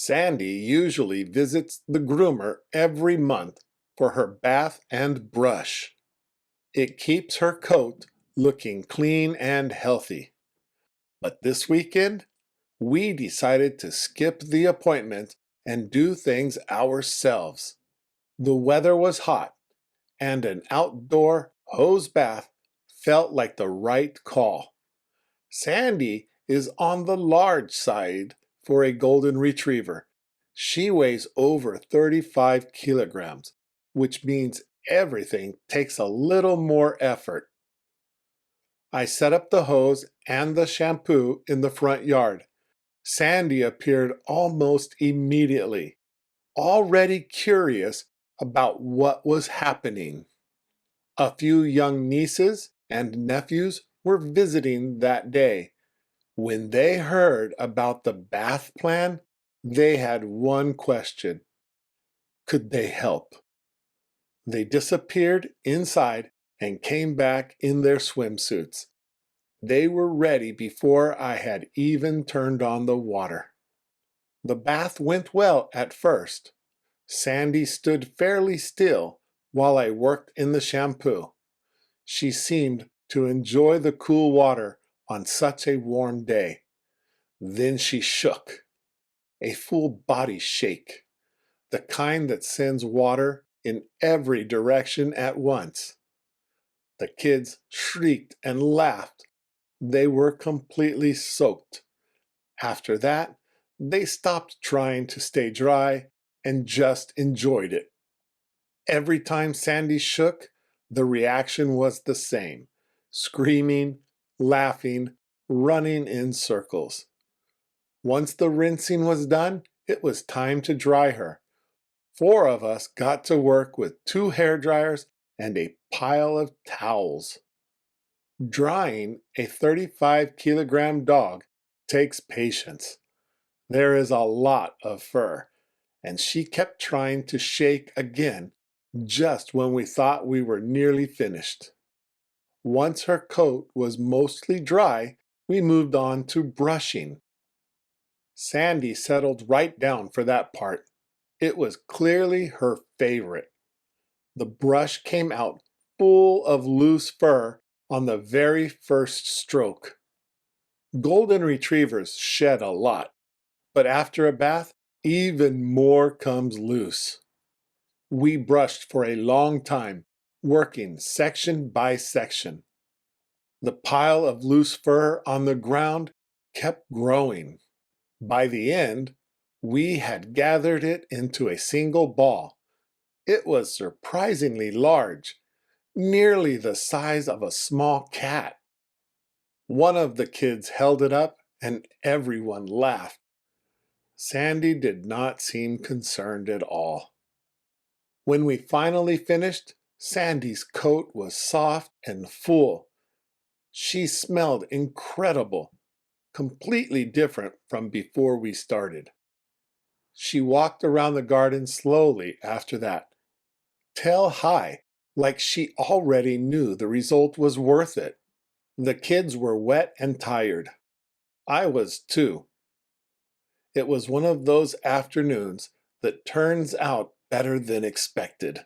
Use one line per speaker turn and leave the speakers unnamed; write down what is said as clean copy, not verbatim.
Sandy usually visits the groomer every month for her bath and brush. It keeps her coat looking clean and healthy. But this weekend, we decided to skip the appointment and do things ourselves. The weather was hot, and an outdoor hose bath felt like the right call. Sandy is on the large side for a golden retriever. She weighs over 35 kilograms, which means everything takes a little more effort. I set up the hose and the shampoo in the front yard. Sandy appeared almost immediately, already curious about what was happening. A few young nieces and nephews were visiting that day. When they heard about the bath plan, they had one question: could they help? They disappeared inside and came back in their swimsuits. They were ready before I had even turned on the water. The bath went well at first. Sandy stood fairly still while I worked in the shampoo. She seemed to enjoy the cool water on such a warm day. Then she shook, a full body shake, the kind that sends water in every direction at once. The kids shrieked and laughed. They were completely soaked. After that, they stopped trying to stay dry and just enjoyed it. Every time Sandy shook, the reaction was the same: screaming, laughing, running in circles. Once the rinsing was done, it was time to dry her. 4 of us got to work with 2 hair dryers and a pile of towels. Drying a 35-kilogram dog takes patience. There is a lot of fur, and she kept trying to shake again just when we thought we were nearly finished. Once her coat was mostly dry, we moved on to brushing. Sandy settled right down for that part. It was clearly her favorite. The brush came out full of loose fur on the very first stroke. Golden retrievers shed a lot, but after a bath, even more comes loose. We brushed for a long time, working section by section. The pile of loose fur on the ground kept growing. By the end, we had gathered it into a single ball. It was surprisingly large, nearly the size of a small cat. One of the kids held it up and everyone laughed. Sandy did not seem concerned at all. When we finally finished, Sandy's coat was soft and full. She smelled incredible, completely different from before we started. She walked around the garden slowly after that, tail high, like she already knew the result was worth it. The kids were wet and tired. I was too. It was one of those afternoons that turns out better than expected.